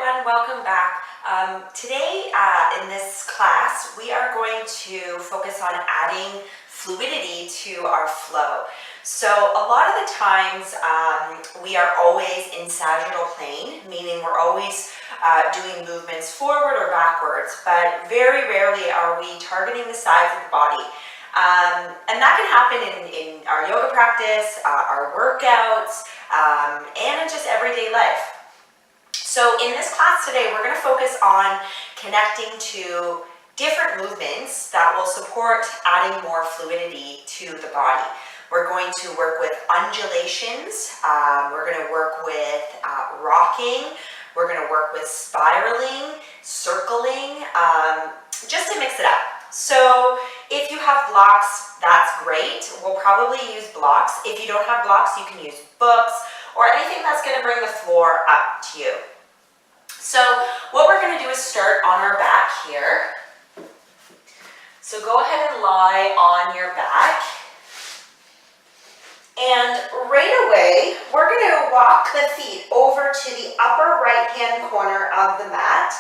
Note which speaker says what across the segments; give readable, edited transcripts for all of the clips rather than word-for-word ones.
Speaker 1: everyone, welcome back. Today in this class we are going to focus on adding fluidity to our flow. So a lot of the times we are always in sagittal plane, meaning we're always doing movements forward or backwards, but very rarely are we targeting the sides of the body. And that can happen in our yoga practice, our workouts, and in just everyday life. So in this class today, we're going to focus on connecting to different movements that will support adding more fluidity to the body. We're going to work with undulations, we're going to work with rocking, we're going to work with spiraling, circling, just to mix it up. So if you have blocks, that's great. We'll probably use blocks. If you don't have blocks, you can use books or anything that's going to bring the floor up to you. So what we're going to do is start on our back here. So go ahead and lie on your back. And right away, we're going to walk the feet over to the upper right-hand corner of the mat.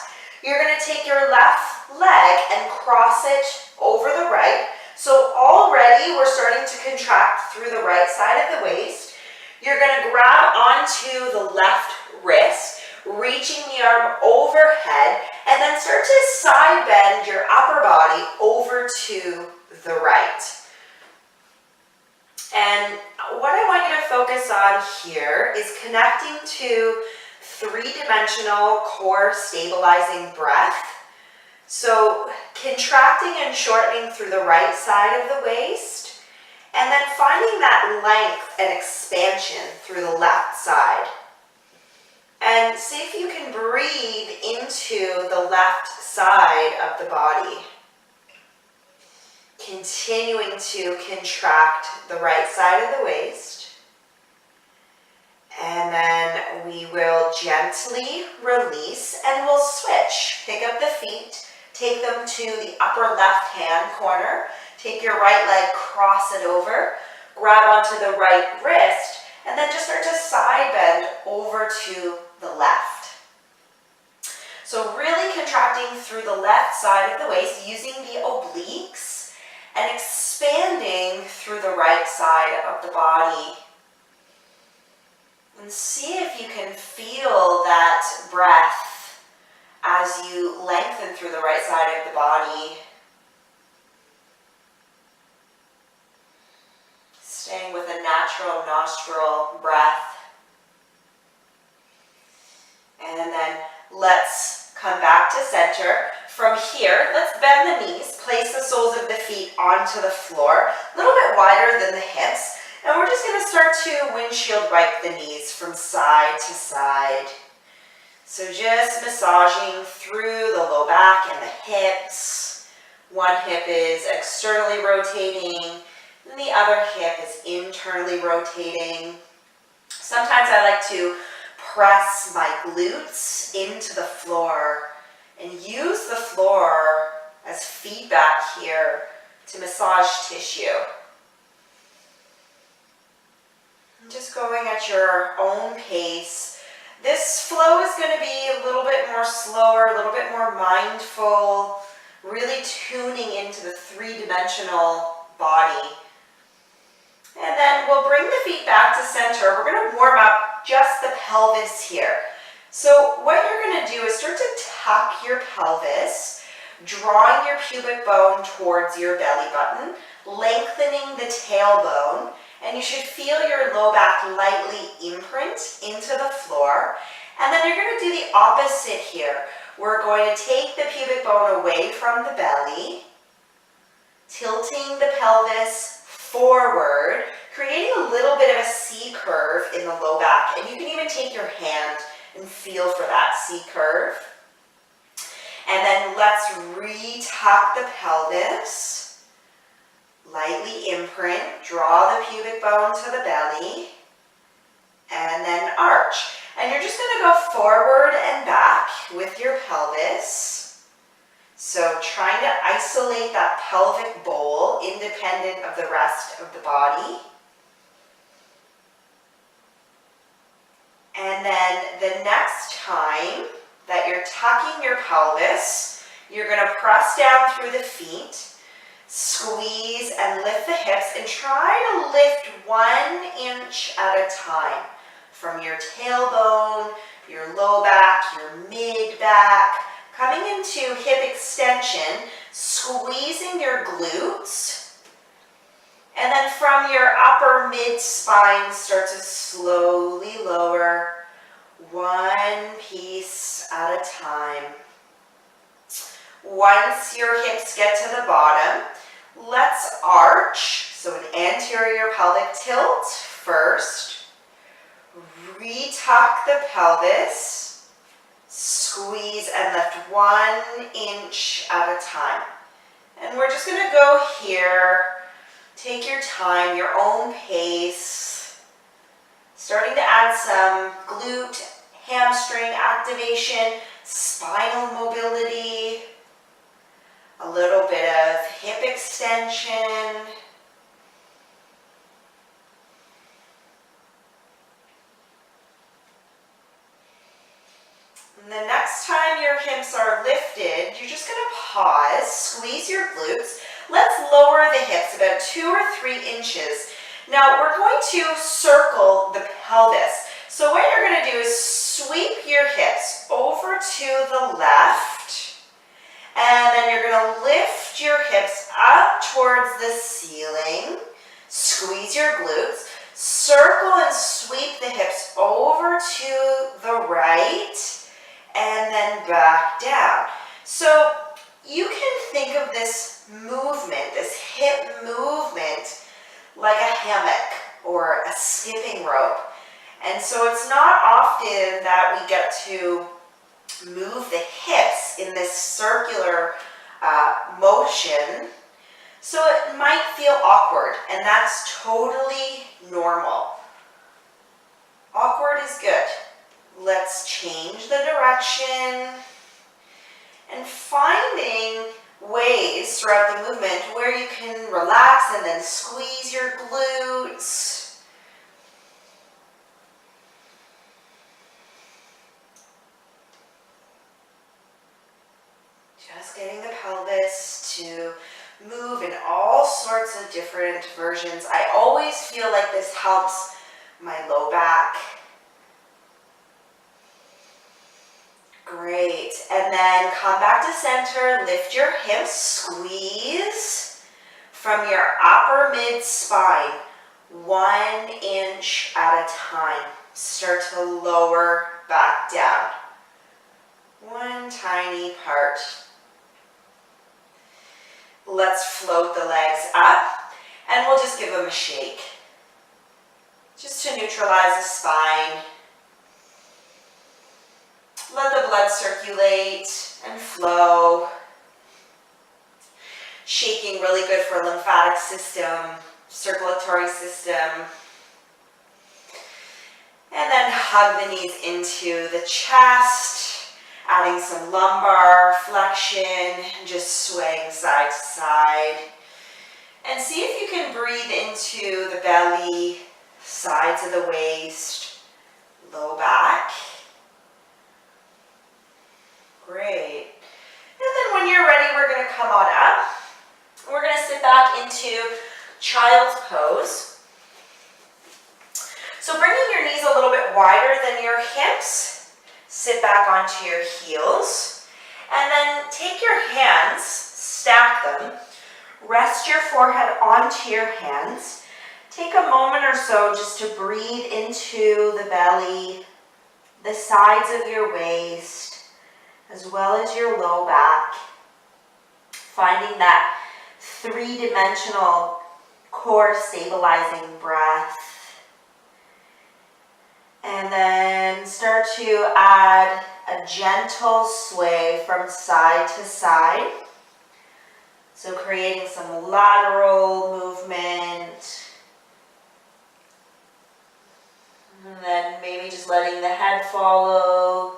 Speaker 1: You're going to take your left leg and cross it over the right. So already we're starting to contract through the right side of the waist. You're going to grab onto the left wrist, reaching the arm overhead, and then start to side bend your upper body over to the right. And what I want you to focus on here is connecting to three-dimensional core stabilizing breath. So contracting and shortening through the right side of the waist, and then finding that length and expansion through the left side. And see if you can breathe into the left side of the body. Continuing to contract the right side of the waist. And then we will gently release and we'll switch. Pick up the feet, take them to the upper left hand corner. Take your right leg, cross it over, grab onto the right wrist, and then just start to side bend over to the left. So really contracting through the left side of the waist using the obliques and expanding through the right side of the body. And see if you can feel that breath as you lengthen through the right side of the body. Staying with a natural nostril breath. And then let's come back to center. From here, let's bend the knees, place the soles of the feet onto the floor, a little bit wider than the hips. And we're just going to start to windshield wipe the knees from side to side. So just massaging through the low back and the hips. One hip is externally rotating, and the other hip is internally rotating. Sometimes I like to press my glutes into the floor and use the floor as feedback here to massage tissue. Just going at your own pace. This flow is going to be a little bit more slower, a little bit more mindful, really tuning into the three-dimensional body. And then we'll bring the feet back to center. We're going to warm up just the pelvis here. So what you're going to do is start to tuck your pelvis, drawing your pubic bone towards your belly button, lengthening the tailbone, and you should feel your low back lightly imprint into the floor. And then you're going to do the opposite here. We're going to take the pubic bone away from the belly, tilting the pelvis forward, creating a little bit of a C curve in the low back. And you can even take your hand and feel for that C curve. And then let's re-tuck the pelvis, lightly imprint, draw the pubic bone to the belly, and then arch. And you're just going to go forward and back with your pelvis. So trying to isolate that pelvic bowl independent of the rest of the body. And then the next time that you're tucking your pelvis. You're going to press down through the feet, squeeze and lift the hips, and try to lift 1 inch at a time from your tailbone, your low back, your mid back, coming into hip extension, squeezing your glutes, and then from your upper mid spine, start to slowly lower, 1 piece at a time. Once your hips get to the bottom, let's arch, so an anterior pelvic tilt first. Retuck the pelvis, squeeze and lift 1 inch at a time. And we're just going to go here, take your time, your own pace, starting to add some glute, hamstring activation, spinal mobility, a little bit of hip extension. And the next time your hips are lifted, you're just going to pause, squeeze your glutes. Let's lower the hips about 2 or 3 inches. Now we're going to circle the pelvis. So what you're going to do is sweep your hips over to the left, and then you're going to lift your hips up towards the ceiling, squeeze your glutes, circle and sweep the hips over to the right, and then back down. So you can think of this movement, this hip movement, like a hammock or a skipping rope. And so it's not often that we get to move the hips in this circular motion. So it might feel awkward, and that's totally normal. Awkward is good. Let's change the direction and finding ways throughout the movement where you can relax and then squeeze your glutes. Just getting the pelvis to move in all sorts of different versions. I always feel like this helps my low back. Great. And then come back to center, lift your hips, squeeze from your upper mid spine, 1 inch at a time. Start to lower back down. One tiny part. Let's float the legs up, and we'll just give them a shake, just to neutralize the spine. Let the blood circulate and flow. Shaking really good for lymphatic system, circulatory system. And then hug the knees into the chest, adding some lumbar flexion, just swaying side to side. And see if you can breathe into the belly, sides of the waist, low back. Great. And then when you're ready, we're going to come on up. We're going to sit back into child's pose. So bringing your knees a little bit wider than your hips, sit back onto your heels, and then take your hands, stack them, rest your forehead onto your hands. Take a moment or so just to breathe into the belly, the sides of your waist, as well as your low back, finding that three-dimensional core stabilizing breath. And then start to add a gentle sway from side to side. So creating some lateral movement. And then maybe just letting the head follow.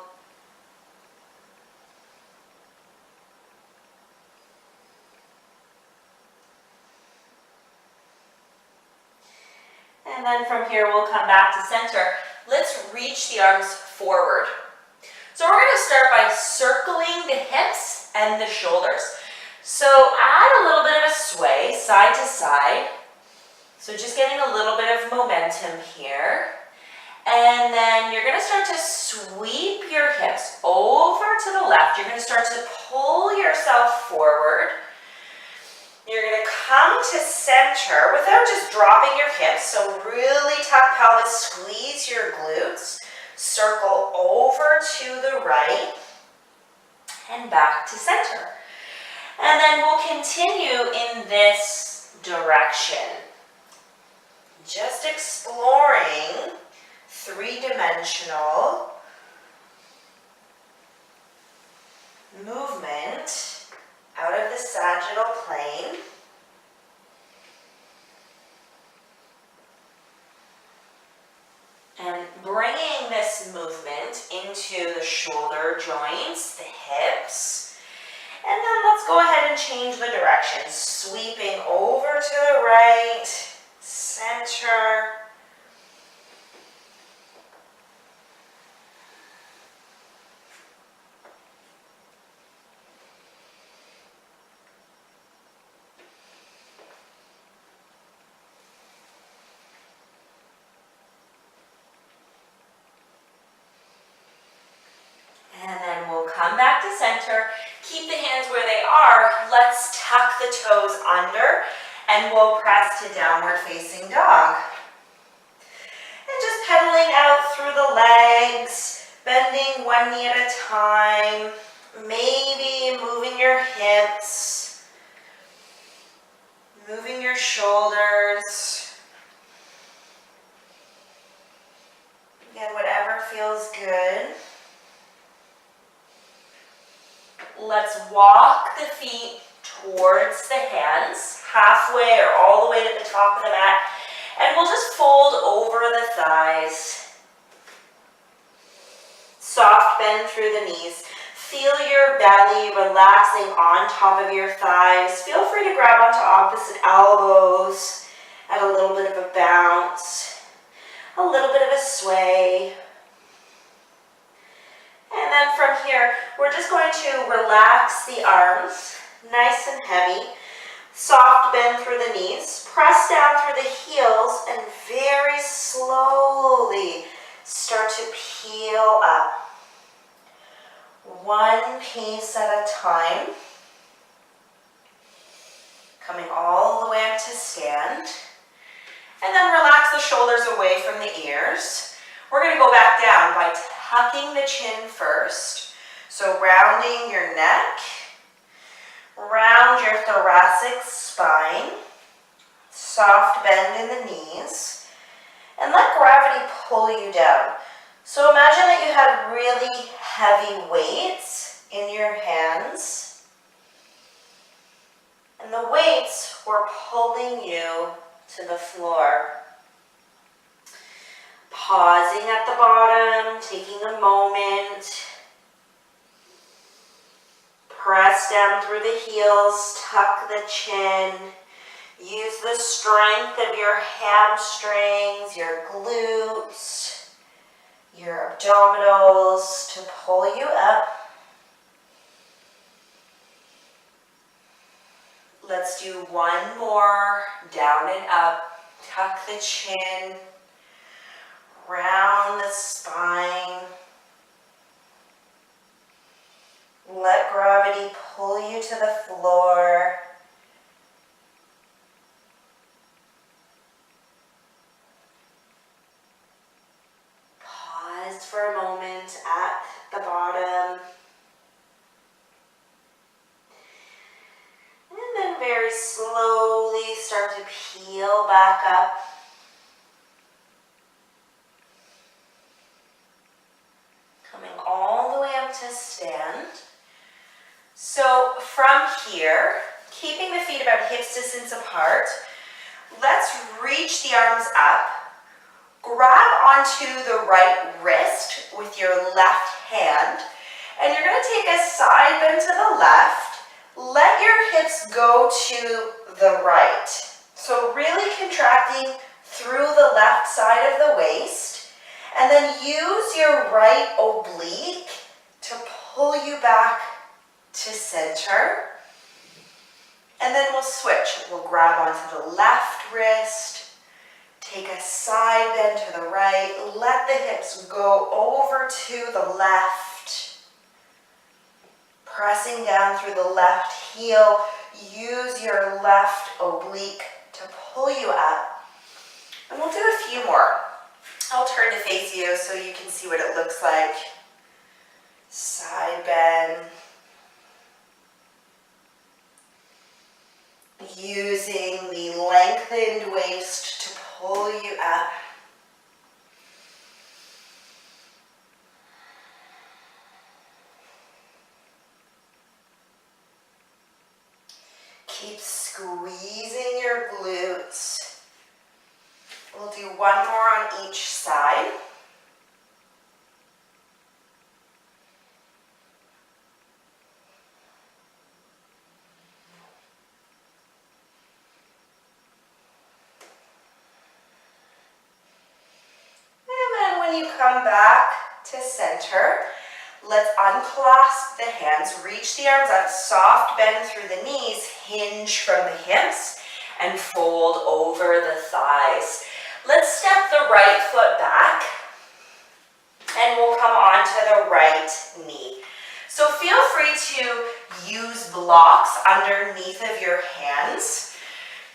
Speaker 1: And then from here we'll come back to center. Let's reach the arms forward.
Speaker 2: So we're gonna start by circling the hips and the shoulders. So add a little bit of a sway side to side. So just getting a little bit of momentum here. And then you're gonna start to sweep your hips over to the left. You're gonna start to pull yourself forward. You're gonna come to center without just dropping your hips. So really tuck pelvis, squeeze your glutes. Circle over to the right and back to center. And then we'll continue in this direction. Just exploring three-dimensional movement out of the sagittal plane. And bringing this movement into the shoulder joints, the hips. And then let's go ahead and change the direction. Sweeping over to the right, center. And then we'll come back to center. Keep the hands where they are. Let's tuck the toes under and we'll press to downward facing dog. And just pedaling out through the legs, bending one knee at a time, maybe moving your hips, moving your shoulders. Again, whatever feels good. Let's walk the feet towards the hands, halfway or all the way to the top of the mat, and we'll just fold over the thighs. Soft bend through the knees. Feel your belly relaxing on top of your thighs. Feel free to grab onto opposite elbows, add a little bit of a bounce, a little bit of a sway. And then from here, we're just going to relax the arms, nice and heavy. Soft bend through the knees. Press down through the heels and very slowly start to peel up. One piece at a time. Coming all the way up to stand. And then relax the shoulders away from the ears. We're going to go back down by tucking the chin first. So rounding your neck, round your thoracic spine, soft bend in the knees, and let gravity pull you down. So imagine that you had really heavy weights in your hands, and the weights were pulling you to the floor. Pausing at the bottom, taking a moment. Press down through the heels, tuck the chin. Use the strength of your hamstrings, your glutes, your abdominals to pull you up. Let's do one more, down and up. Tuck the chin. Round the spine. Let gravity pull you to the floor. Pause for a moment at the bottom. And then very slowly start to peel back up. Coming all the way up to stand. So from here, keeping the feet about hips distance apart, let's reach the arms up. Grab onto the right wrist with your left hand, and you're going to take a side bend to the left. Let your hips go to the right. So really contracting through the left side of the waist. And then use your right oblique
Speaker 1: to pull you back to center. And then we'll switch. We'll grab onto the left wrist, take a side bend to the right, let the hips go over to the left, pressing down through the left heel. Use your left oblique to pull you up. And we'll do a few more. I'll turn to face you so you can see what it looks like. Side bend. Using the lengthened waist to pull you up. Keep squeezing your glutes. We'll do one more on each side. When you come back to center, let's unclasp the hands, reach the arms up, soft bend through the knees, hinge from the hips, and fold over the thighs. Let's step the right foot back, and we'll come onto the right knee. So feel free to use blocks underneath of your hands.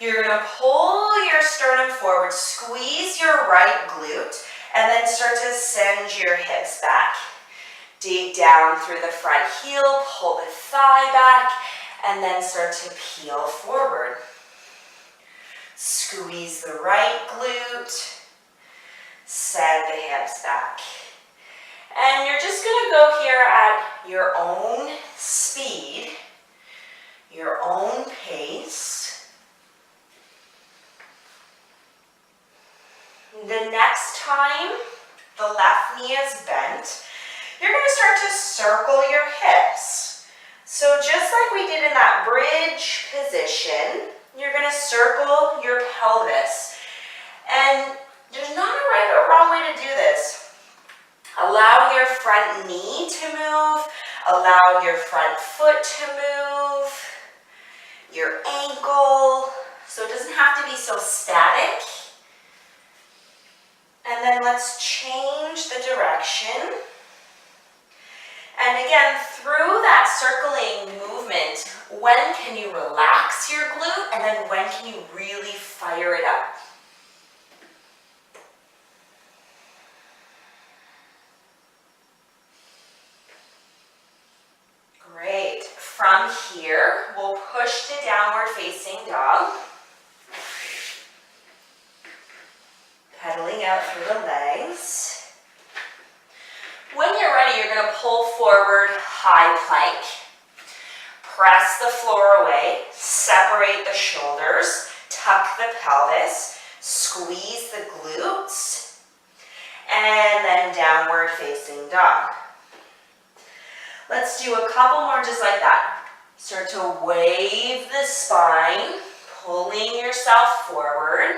Speaker 1: You're going to pull your sternum forward, squeeze your right glute, and then start to send your hips back. Dig down through the front heel, pull the thigh back, and then start to peel forward. Squeeze the right glute, send the hips back. And you're just gonna go here at your own speed, your own pace. The next time the left knee is bent, you're going to start to circle your hips. So just like we did in that bridge position, you're going to circle your pelvis. And there's not a right or wrong way to do this. Allow your front knee to move, allow your front foot to move, your ankle, so it doesn't have to be so static. And then let's change the direction. And again, through that circling movement, when can you relax your glute and then when can you really fire it up? Great. From here, we'll push to downward facing dog. Pedaling out through the legs. When you're ready, you're going to pull forward, high plank. Press the floor away, separate the shoulders, tuck the pelvis, squeeze the glutes, and then downward facing dog. Let's do a couple more just like that. Start to wave the spine, pulling yourself forward.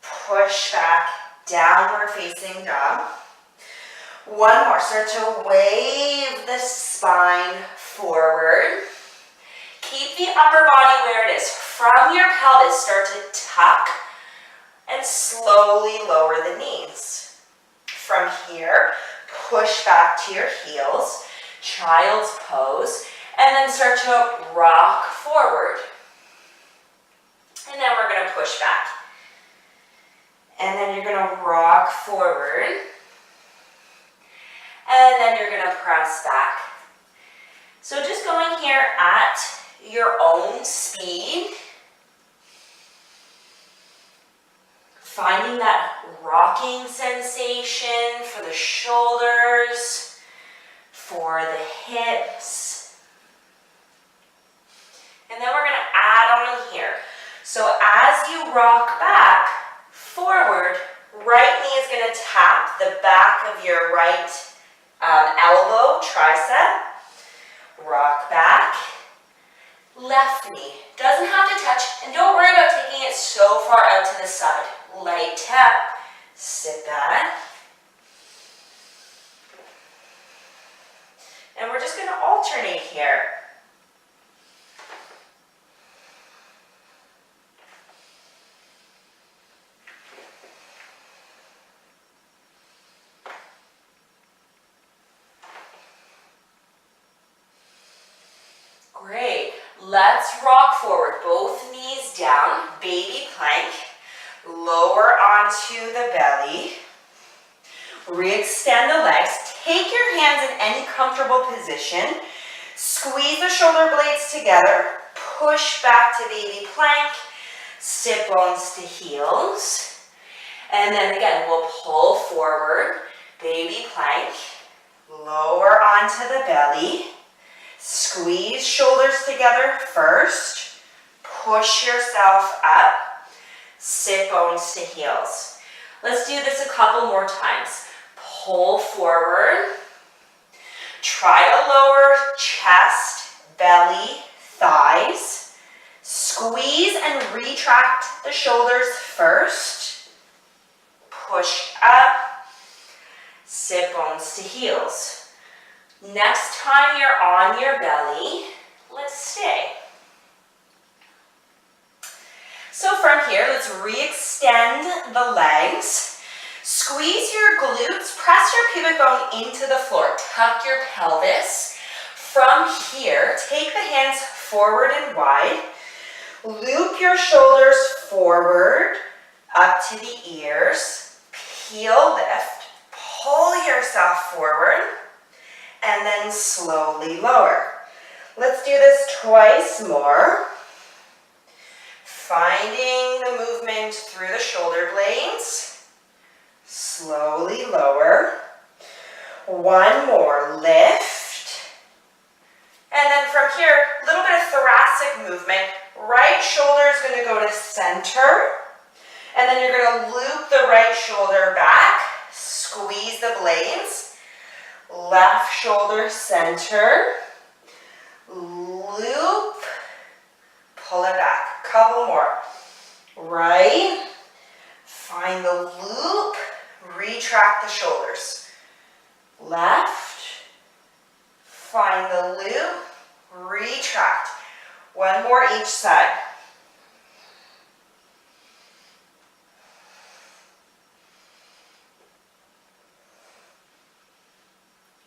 Speaker 1: Push back, downward facing dog. One more, start to wave the spine forward. Keep the upper body where it is. From your pelvis, start to tuck and slowly lower the knees. From here, push back to your heels, child's pose, and then start to rock forward. And then we're going to push back. And then you're going to rock forward. And then you're going to press back. So just going here at your own speed. Finding that rocking sensation for the shoulders, for the hips. And then we're going to add on here. So as you rock back, forward, right knee is going to tap the back of your right elbow, tricep. Rock back. Left knee. Doesn't have to touch, and don't worry about taking it so far out to the side. Light tap. Sit back.
Speaker 2: alternate here. Great. Let's rock forward. Both knees down, baby plank. Lower onto the belly. Re-extend the legs. Take your hands in any comfortable position. Squeeze the shoulder blades together. Push back to baby plank. Sit bones to heels. And then again, we'll pull forward. Baby plank. Lower onto the belly. Squeeze shoulders together first. Push yourself up. Sit bones to heels. Let's do this a couple more times. Pull forward. Try to lower chest, belly, thighs. Squeeze and retract the shoulders first. Push up. Sit bones to heels. Next time you're on your belly, let's stay. So from here, let's re-extend the legs. Squeeze your glutes, press your pubic bone into the floor. Tuck your pelvis. From here, take the hands forward and wide. Loop your shoulders forward, up to the ears. Peel, lift. Pull yourself forward. And then slowly lower. Let's do this twice more. Finding the movement through the shoulder blades. Slowly lower. One more, lift. And then from here, a little bit of thoracic movement. Right shoulder is going to go to center. And then you're going to loop the right shoulder back. Squeeze the blades. Left shoulder center, loop, pull it back. Couple more. Right, find the loop, retract the shoulders. Left, find the loop, retract. One more each side.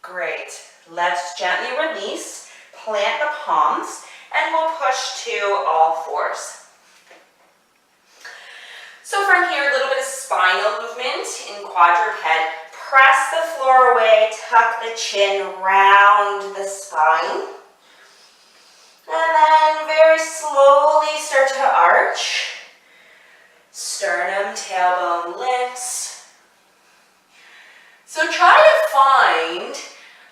Speaker 2: Great. Let's gently release, plant the palms, and we'll push to all fours. So from here, a little bit of spinal movement in quadruped. Press the floor away, tuck the chin, round the spine. And then very slowly start to arch. Sternum, tailbone lifts. So try to find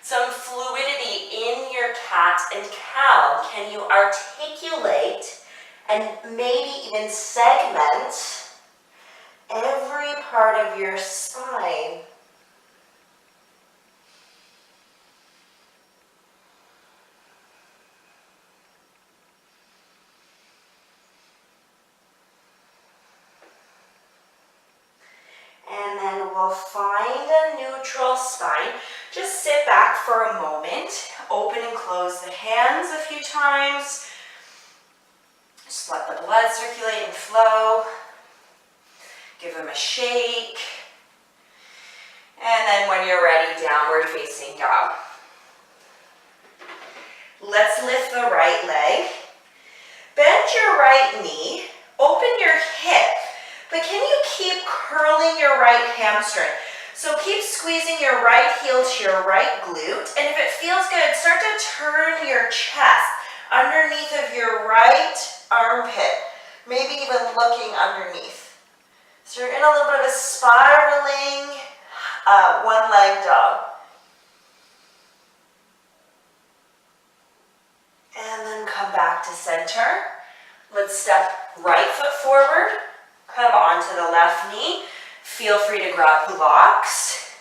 Speaker 2: some fluidity in your cat and cow. Can you articulate and maybe even segment every part of your spine? And then we'll find a neutral spine. Just sit back for a moment. Open and close the hands a few times. Just let the blood circulate and flow. Give them a shake. And then when you're ready, downward facing dog. Let's lift the right leg. Bend your right knee. Open your hip. But can you keep curling your right hamstring? So keep squeezing your right heel to your right glute. And if it feels good, start to turn your chest underneath of your right armpit. Maybe even looking underneath. So you're in a little bit of a spiraling one-leg dog. And then come back to center. Let's step right foot forward. Come onto the left knee. Feel free to grab blocks.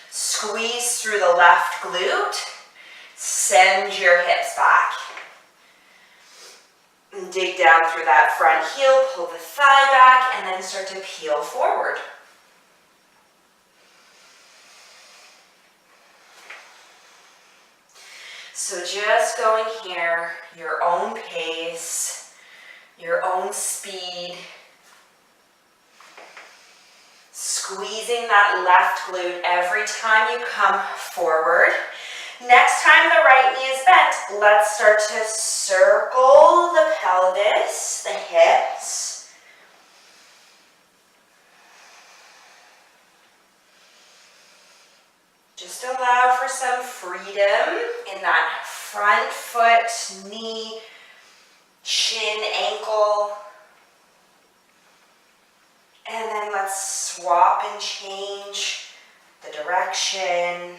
Speaker 2: Squeeze through the left glute. Send your hips back. And dig down through that front heel, pull the thigh back, and then start to peel forward. So just going here, your own pace, your own speed. Squeezing that left glute every time you come forward. Next time the right knee is bent, let's start to circle the pelvis, the hips. Just allow for some freedom in that front foot, knee, shin, ankle. And then let's swap and change the direction.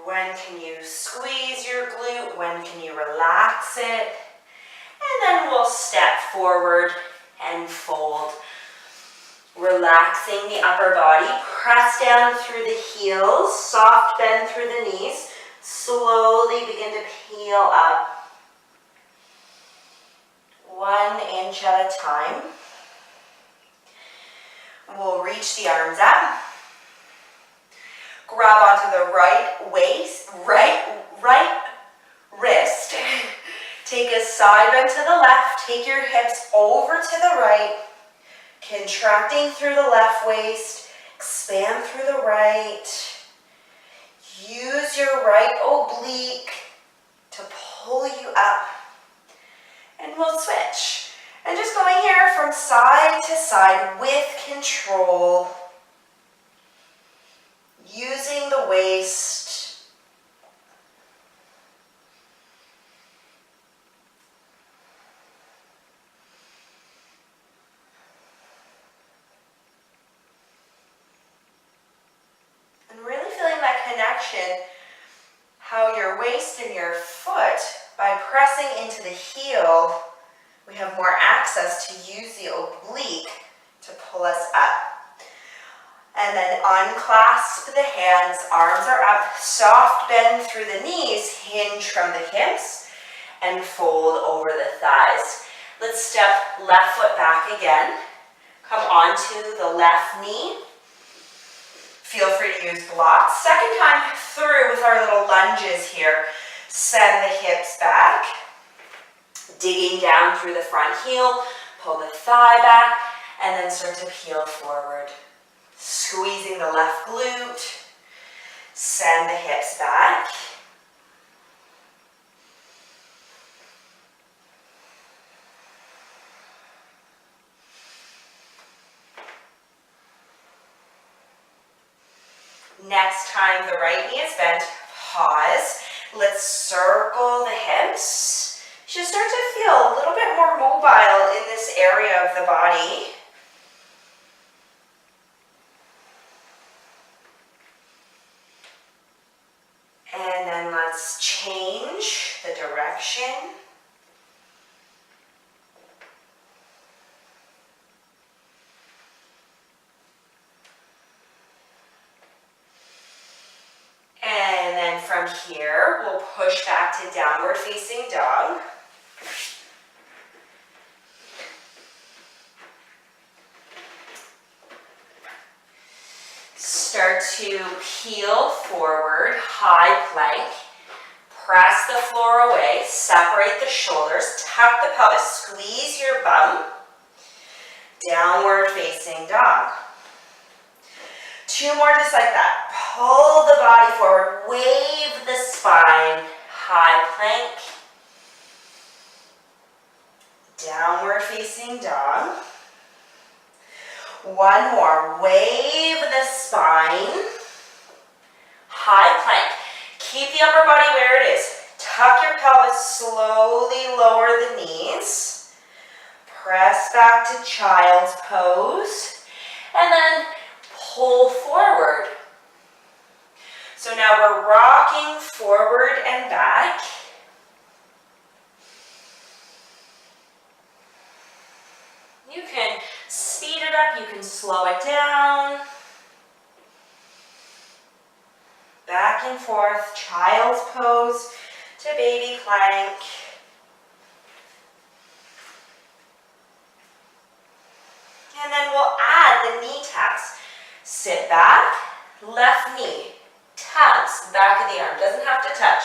Speaker 2: When can you squeeze your glute? When can you relax it? And then we'll step forward and fold. Relaxing the upper body. Press down through the heels. Soft bend through the knees. Slowly begin to peel up. 1 inch at a time. We'll reach the arms up. Grab onto the right waist, right wrist. Take a side bend to the left. Take your hips over to the right. Contracting through the left waist. Expand through the right. Use your right oblique to pull you up. And we'll switch. And just going here from side to side with control. Using the waist. And really feeling that connection, how your waist and your foot, by pressing into the heel, we have more access to use the oblique to pull us up. And then unclasp the hands, arms are up, soft bend through the knees, hinge from the hips, and fold over the thighs. Let's step left foot back again. Come onto the left knee. Feel free to use blocks. Second time through with our little lunges here. Send the hips back. Digging down through the front heel, pull the thigh back, and then start to peel forward. Squeezing the left glute, send the hips back. Next time the right knee is bent, pause. Let's circle the hips. You should start to feel a little bit more mobile in this area of the body. And then let's change the direction. And then from here, we'll push back to downward facing dog. Start to peel forward, high plank. Press the floor away, separate the shoulders, tuck the pelvis, squeeze your bum. Downward facing dog. 2 more just like that. Pull the body forward, wave the spine, high plank. Downward facing dog. 1 more, wave the spine, high plank. Keep the upper body where it is. Tuck your pelvis, slowly lower the knees. Press back to child's pose, and then pull forward. So now we're rocking forward and back. You can speed it up, you can slow it down. Back and forth, child's pose to baby plank. And then we'll add the knee taps. Sit back, left knee, taps, back of the arm, doesn't have to touch.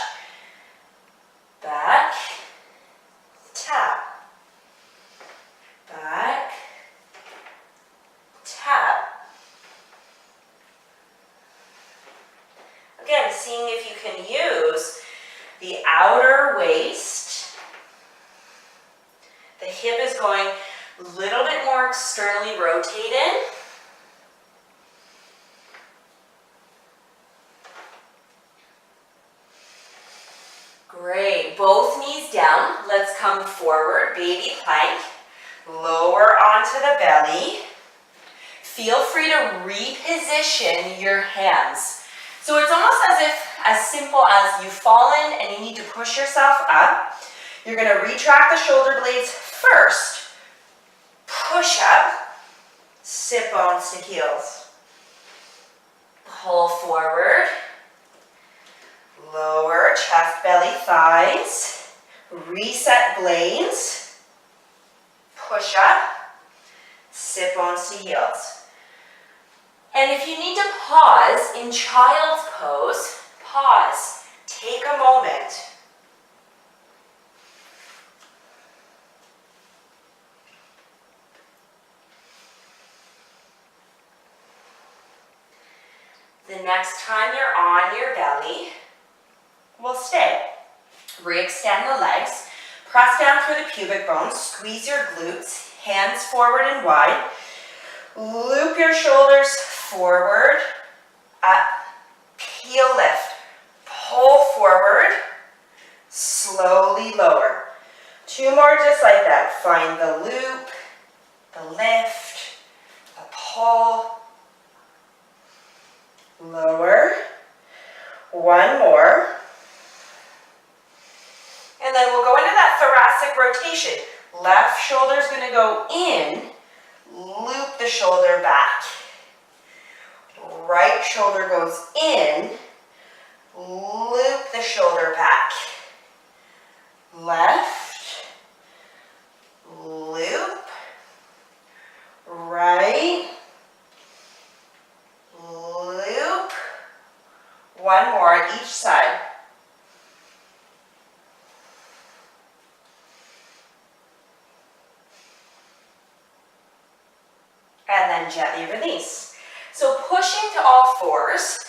Speaker 2: Back, tap, back, tap. Again, seeing if you can use the outer waist. The hip is going a little bit more externally rotated. Great, both knees down. Let's come forward, baby plank. Lower onto the belly. Feel free to reposition your hands. So it's almost as simple as you've fallen and you need to push yourself up. You're gonna retract the shoulder blades first. Push up, sit bones to heels. Pull forward. Lower, chest, belly, thighs. Reset blades. Push up, sit bones to heels. And if you need to pause in child's pose, pause. Take a moment. The next time you're on your belly, we'll stay. Re-extend the legs. Press down through the pubic bones. Squeeze your glutes. Hands forward and wide. Loop your shoulders forward, up, peel, lift. Pull forward, slowly lower. 2 more just like that. Find the loop, the lift, the pull. Lower. 1 more. And then we'll go into that thoracic rotation. Left shoulder is going to go in, loop the shoulder back. Right shoulder goes in, loop the shoulder back. Left, loop, right, loop. 1 more on each side. And then gently release. So pushing to all fours.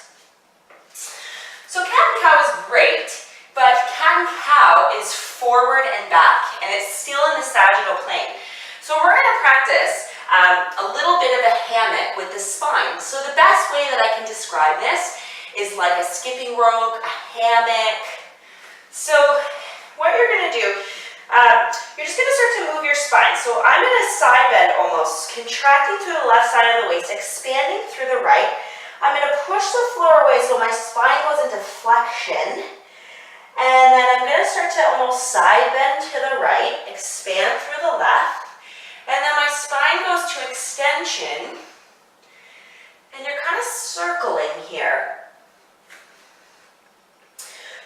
Speaker 2: So cat and cow is great, but cat and cow is forward and back, and it's still in the sagittal plane. So we're going to practice a little bit of a hammock with the spine. So the best way that I can describe this is like a skipping rope, a hammock. So what you're going to do, you're just going to start to move your spine. So I'm in a side bend almost, contracting through the left side of the waist, expanding through the right. I'm going to push the floor away so my spine goes into flexion. And then I'm going to start to almost side bend to the right, expand through the left. And then my spine goes to extension. And you're kind of circling here.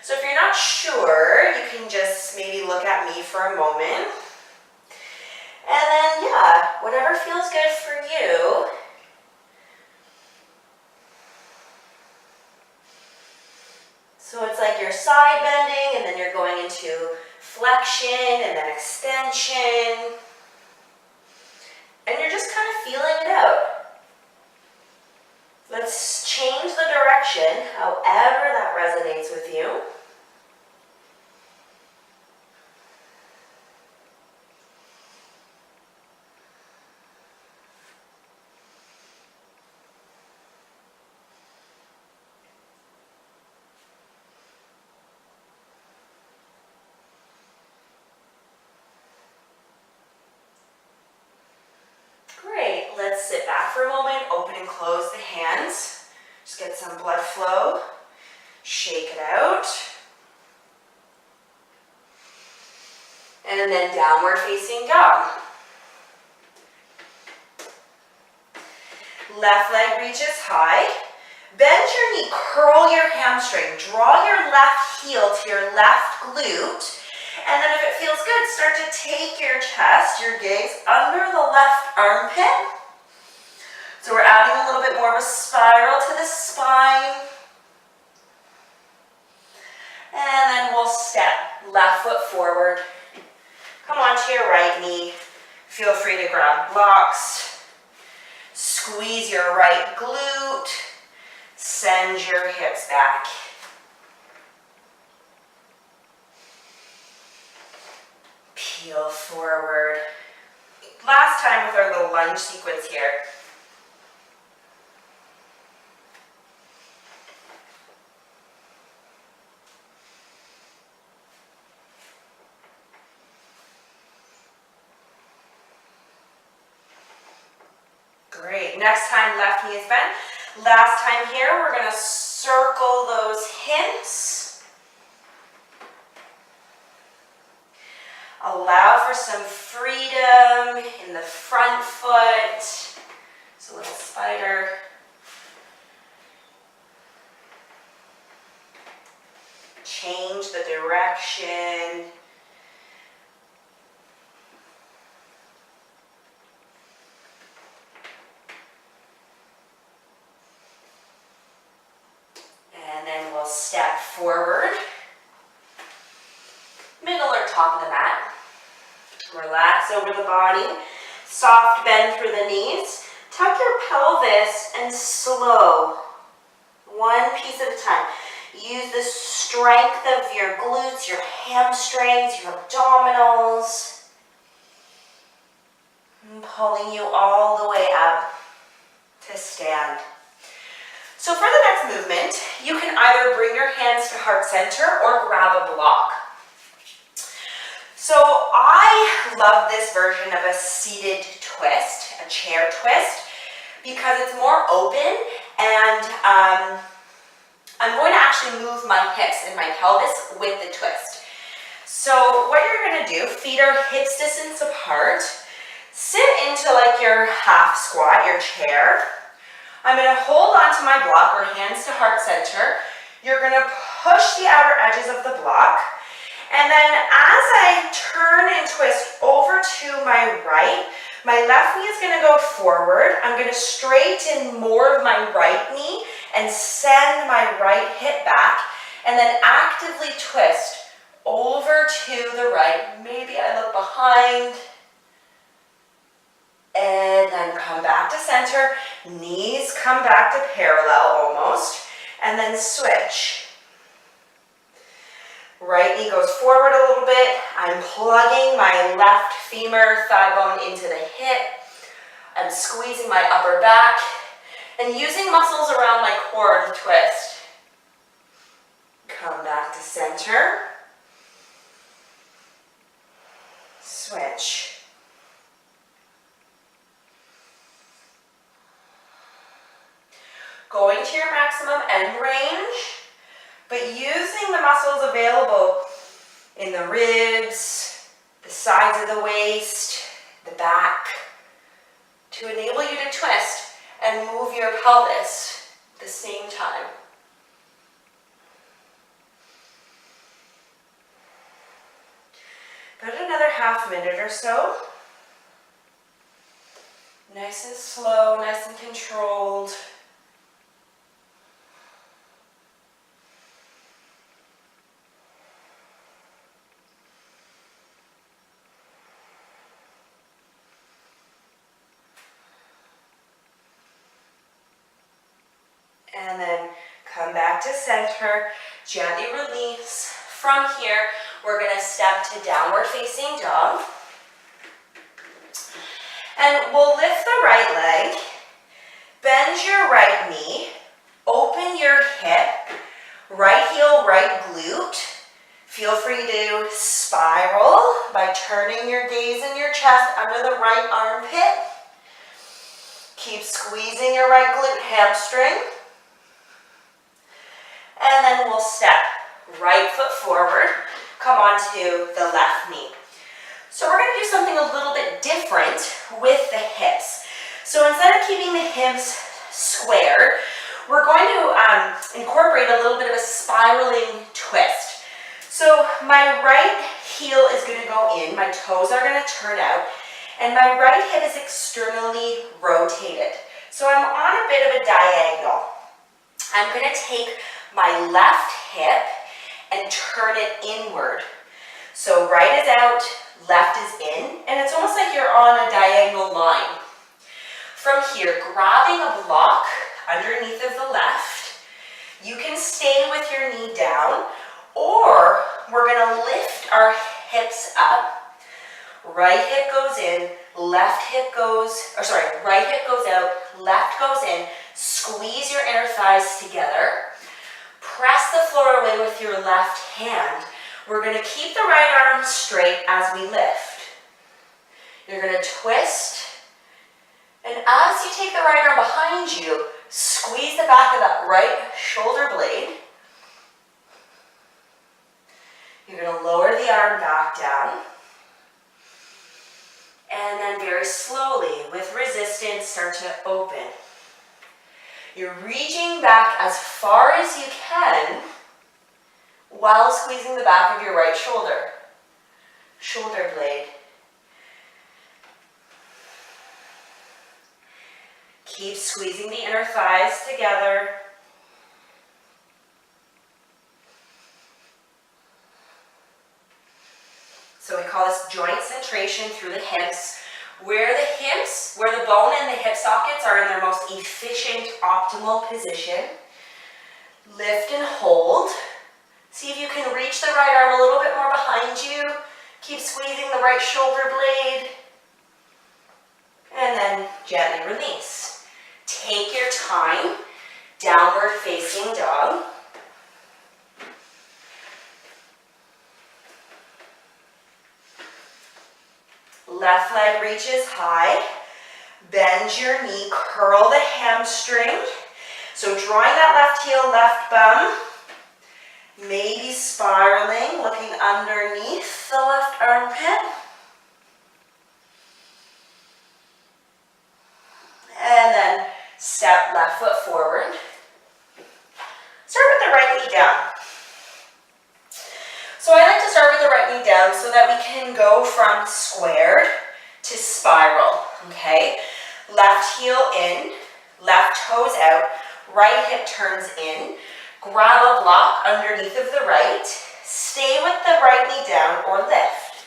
Speaker 2: So if you're not sure, you can just maybe look at me for a moment. And then, yeah, whatever feels good for you. So it's like you're side bending, and then you're going into flexion, and then extension. And you're just kind of feeling it out. Let's change the direction, however that resonates with you. Great, let's sit back for a moment, open and close the hands. Just get some blood flow, shake it out. And then downward facing dog. Left leg reaches high. Bend your knee, curl your hamstring, draw your left heel to your left glute. And then if it feels good, start to take your chest, your gaze under the left armpit. So we're adding a little bit more of a spiral to the spine. And then we'll step left foot forward. Come onto your right knee. Feel free to grab blocks. Squeeze your right glute. Send your hips back. Peel forward. Last time with our little lunge sequence here. Great. Next time, left knee is bent. Last time here, we're going to circle those hips. Allow for some freedom in the front foot. It's a little spider. Change the direction. And then we'll step forward. Middle or top of the mat. Relax over the body. Soft bend through the knees. Tuck your pelvis and slow. One piece at a time. Use the strength of your glutes, your hamstrings, your abdominals. And pulling you all the way up to stand. So for the next movement, you can either bring your hands to heart center or grab a block. So I love this version of a seated twist, a chair twist, because it's more open and I'm going to actually move my hips and my pelvis with the twist. So what you're going to do, feet are hips distance apart, sit into like your half squat, your chair. I'm going to hold onto my block or hands to heart center. You're going to push the outer edges of the block. And then as I turn and twist over to my right, my left knee is going to go forward. I'm going to straighten more of my right knee and send my right hip back. And then actively twist over to the right. Maybe I look behind. And then come back to center. Knees come back to parallel almost. And then switch. Right knee goes forward a little bit. I'm plugging my left femur thigh bone into the hip. I'm squeezing my upper back and using muscles around my core to twist. Come back to center. Switch. Going to your maximum end range, but using the muscles available in the ribs, the sides of the waist, the back, to enable you to twist and move your pelvis at the same time. About another half minute or so. Nice and slow, nice and controlled. And then come back to center, gently release. From here, we're going to step to downward facing dog. And we'll lift the right leg, bend your right knee, open your hip, right heel, right glute. Feel free to spiral by turning your gaze and your chest under the right armpit. Keep squeezing your right glute hamstring. And then we'll step right foot forward, come onto the left knee. So we're going to do something a little bit different with the hips. So instead of keeping the hips squared, we're going to incorporate a little bit of a spiraling twist. So my right heel is going to go in, my toes are going to turn out, and my right hip is externally rotated. So I'm on a bit of a diagonal. I'm gonna take my left hip and turn it inward. So right is out, left is in, and it's almost like you're on a diagonal line. From here, grabbing a block underneath of the left, you can stay with your knee down, or we're gonna lift our hips up. Right hip goes in, left hip goes, right hip goes out, left goes in. Squeeze your inner thighs together. Press the floor away with your left hand. We're gonna keep the right arm straight as we lift. You're gonna twist, and as you take the right arm behind you, squeeze the back of that right shoulder blade. You're gonna lower the arm back down. And then very slowly, with resistance, start to open. You're reaching back as far as you can while squeezing the back of your right shoulder. Shoulder blade. Keep squeezing the inner thighs together. So we call this joint centration through the hips. Where the bone and the hip sockets are in their most efficient, optimal position. Lift and hold. See if you can reach the right arm a little bit more behind you. Keep squeezing the right shoulder blade. And then gently release. Take your time, downward facing dog. Left leg reaches high. Bend your knee, curl the hamstring. So drawing that left heel, left bum. Maybe spiraling, looking underneath the left armpit. And then step left foot forward. Start with the right knee down. So I like to start with the right knee down so that we can go from squared to spiral, okay? Left heel in, left toes out, right hip turns in. Grab a block underneath of the right. Stay with the right knee down or lift.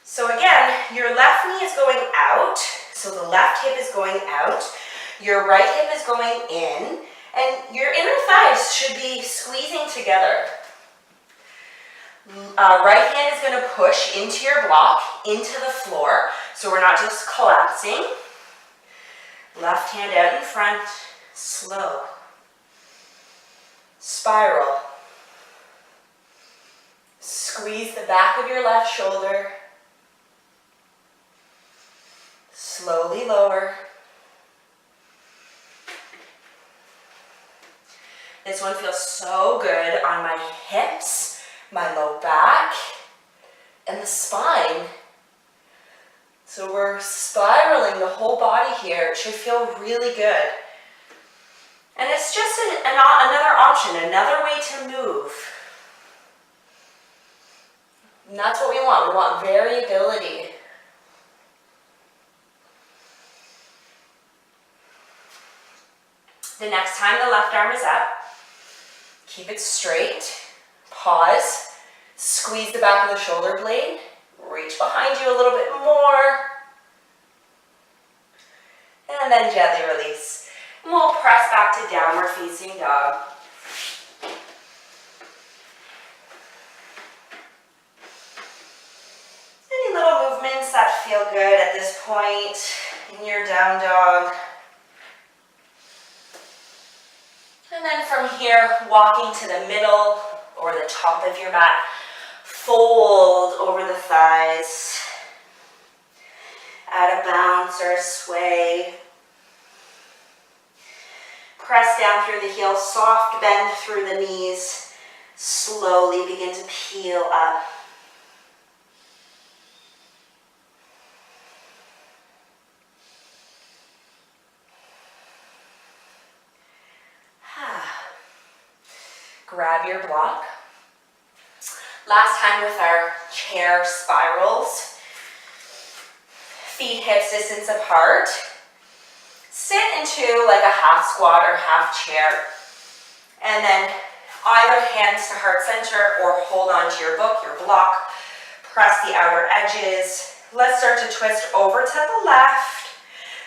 Speaker 2: So again, your left knee is going out, so the left hip is going out. Your right hip is going in, and your inner thighs should be squeezing together. Right hand is going to push into your block, into the floor, so we're not just collapsing. Left hand out in front, slow. Spiral. Squeeze the back of your left shoulder. Slowly lower. This one feels so good on my hips, my low back, and the spine. So we're spiraling the whole body here. It should feel really good. And it's just another option, another way to move. And that's what we want. We want variability. The next time the left arm is up, keep it straight. Pause. Squeeze the back of the shoulder blade. Reach behind you a little bit more. And then gently release. And we'll press back to downward facing dog. Any little movements that feel good at this point in your down dog. And then from here, walking to the middle or the top of your mat, fold over the thighs. Add a bounce or a sway. Press down through the heels, soft bend through the knees. Slowly begin to peel up. Grab your block. Last time with our chair spirals. Feet hips distance apart. sit into like a half squat or half chair, and then either hands to heart center or hold on to your book, your block, press the outer edges. Let's start to twist over to the left.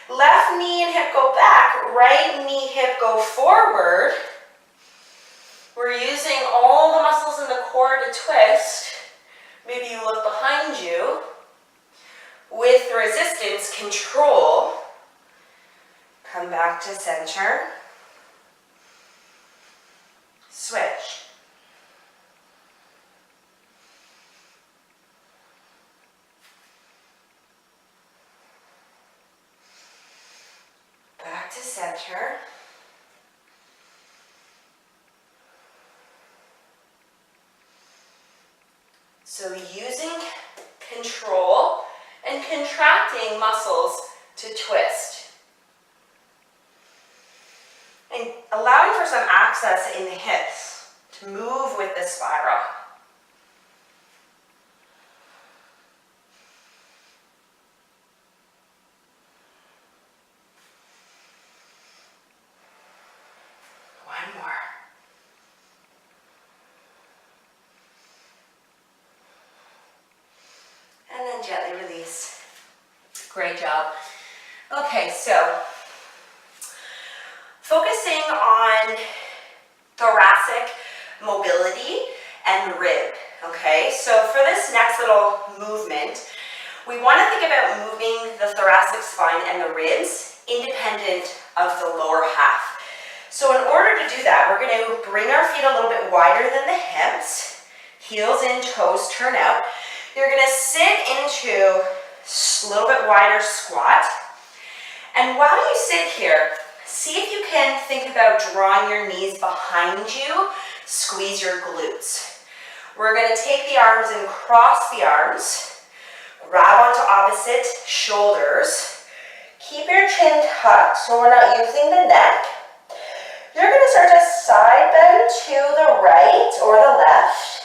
Speaker 2: Left knee and hip go back, right knee, hip go forward. We're using all the muscles in the core to twist. Maybe you look behind you. With resistance, control. Come back to center. Switch. Back to center. So using control and contracting muscles to twist. And allowing for some access in the hips to move with the spiral. One more. And then gently release. Great job. Okay, so focusing on thoracic mobility and rib, okay? So for this next little movement, we want to think about moving the thoracic spine and the ribs independent of the lower half. So in order to do that, we're going to bring our feet a little bit wider than the hips, heels in, toes turn out. You're going to sit into a little bit wider squat. And while you sit here, see if you can think about drawing your knees behind you, squeeze your glutes. We're going to take the arms and cross the arms, grab onto opposite shoulders, keep your chin tucked so we're not using the neck. You're going to start to side bend to the right or the left,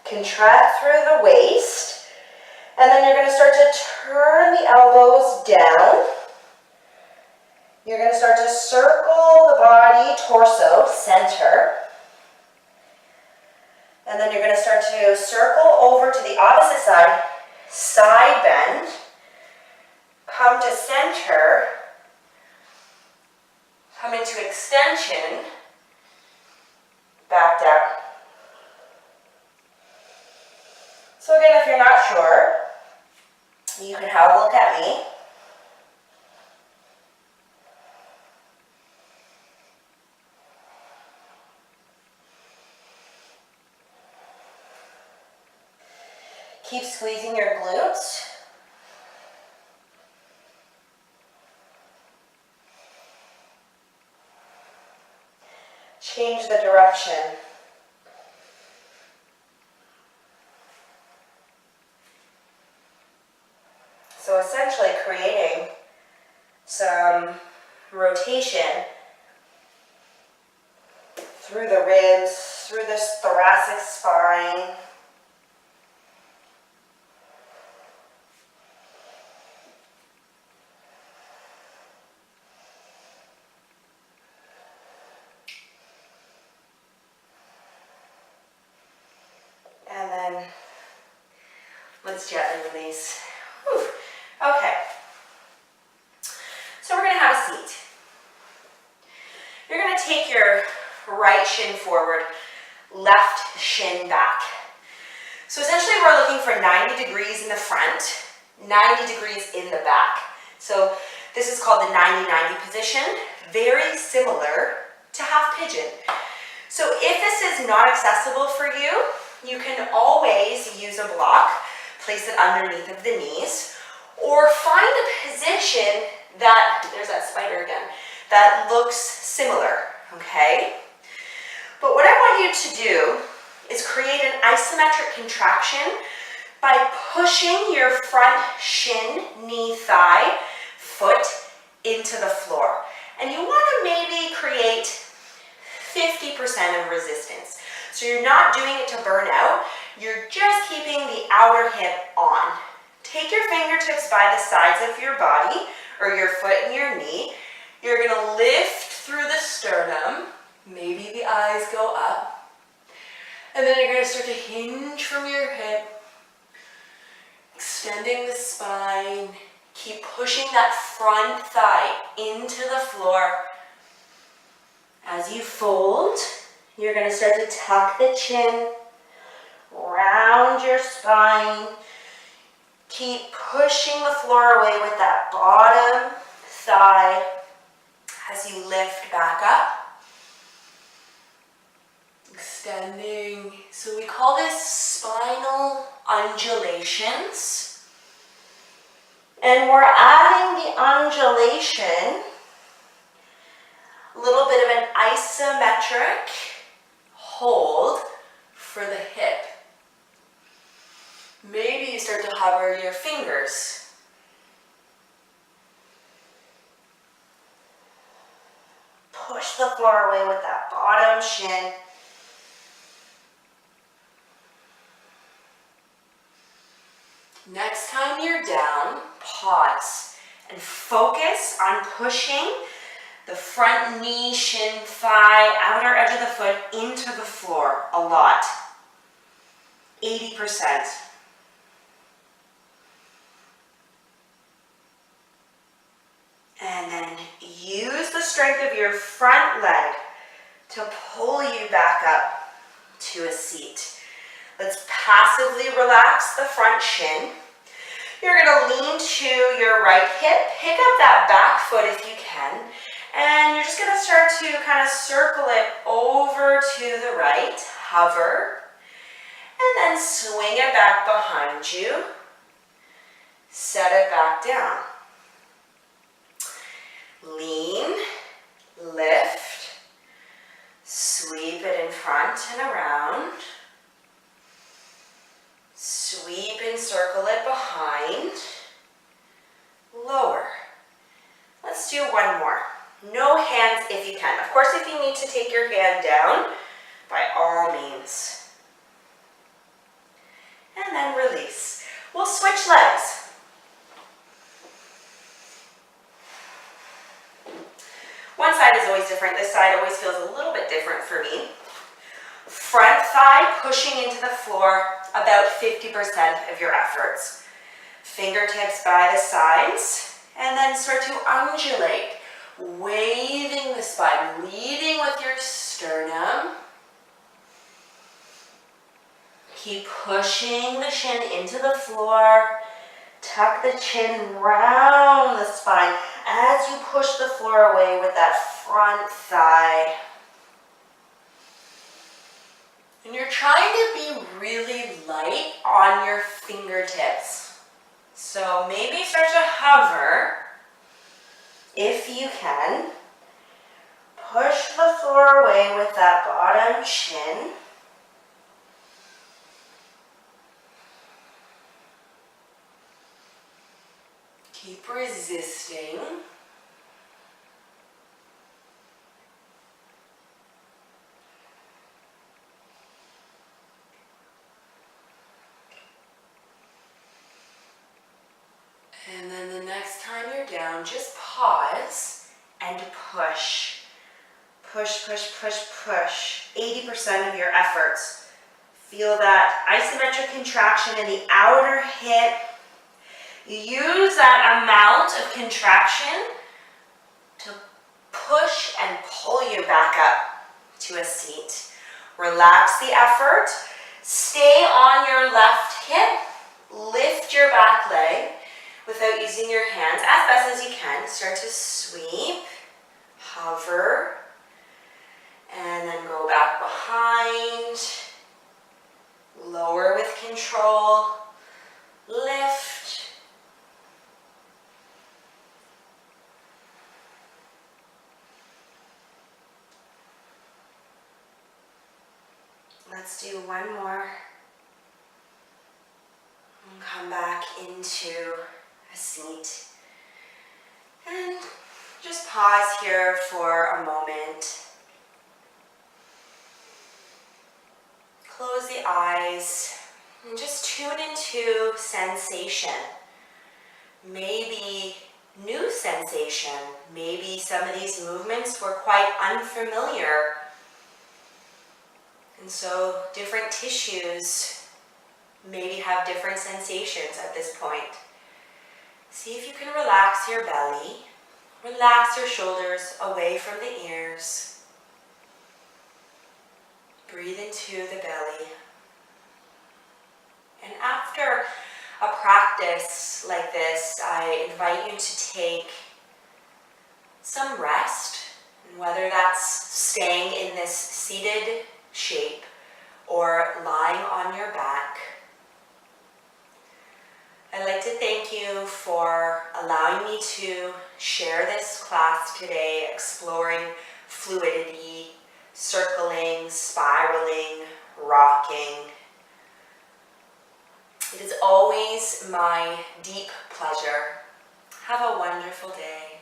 Speaker 2: contract through the waist, and then you're going to start to turn the elbows down. You're going to start to circle the body, torso, center. And then you're going to start to circle over to the opposite side, side bend, come to center, come into extension, back down. So again, if you're not sure, you can have a look at me. Keep squeezing your glutes. Change the direction. So essentially creating some rotation through the ribs, through this thoracic spine. And then let's gently release. Whew. Okay. So we're going to have a seat. You're going to take your right shin forward, left shin back. So essentially we're looking for 90 degrees in the front, 90 degrees in the back. So this is called the 90-90 position, very similar to half pigeon. So if this is not accessible for you, you can always use a block, place it underneath of the knees, or find a position that, there's that spider again, that looks similar, okay? But what I want you to do is create an isometric contraction by pushing your front shin, knee, thigh, foot into the floor. And you want to maybe create 50% of resistance. So you're not doing it to burn out, you're just keeping the outer hip on. Take your fingertips by the sides of your body, or your foot and your knee, You're gonna lift through the sternum. Maybe the eyes go up. And then you're gonna start to hinge from your hip, extending the spine. Keep pushing that front thigh into the floor. As you fold, you're gonna start to tuck the chin, round your spine. Keep pushing the floor away with that bottom thigh as you lift back up. Extending. So we call this spinal undulations. And we're adding the undulation, a little bit of an isometric hold for the hip. Maybe you start to hover your fingers. Push the floor away with that bottom shin. Next time you're down, pause and focus on pushing the front knee, shin, thigh, outer edge of the foot into the floor a lot. 80%. And then use the strength of your front leg to pull you back up to a seat. Let's passively relax the front shin. You're gonna lean to your right hip, pick up that back foot if you can, and you're just gonna start to kind of circle it over to the right, hover, and then swing it back behind you, set it back down. Lean, lift, sweep it in front and around. Sweep and circle it behind. Lower. Let's do one more. No hands if you can. Of course, if you need to take your hand down, by all means. And then release. We'll switch legs. One side is always different. This side always feels a little bit different for me. Front thigh pushing into the floor, about 50% of your efforts. Fingertips by the sides, and then start to undulate, waving the spine, leading with your sternum. Keep pushing the shin into the floor. Tuck the chin round the spine as you push the floor away with that front thigh. And you're trying to be really light on your fingertips. So maybe start to hover if you can. Push the floor away with that bottom shin. Keep resisting. And then the next time you're down, just pause and push. Push, push, push, push. 80% of your efforts. Feel that isometric contraction in the outer hip. Use that amount of contraction to push and pull you back up to a seat. Relax the effort. Stay on your left hip. Lift your back leg without using your hands as best as you can. Start to sweep, hover, and then go back behind. Lower with control. Lift. Let's do one more. And come back into a seat. And just pause here for a moment. Close the eyes and just tune into sensation. Maybe new sensation. Maybe some of these movements were quite unfamiliar. And so different tissues maybe have different sensations at this point. See if you can relax your belly. Relax your shoulders away from the ears. Breathe into the belly. And after a practice like this, I invite you to take some rest, and whether that's staying in this seated shape or lying on your back. I'd like to thank you for allowing me to share this class today, exploring fluidity, circling, spiraling, rocking. It is always my deep pleasure. Have a wonderful day.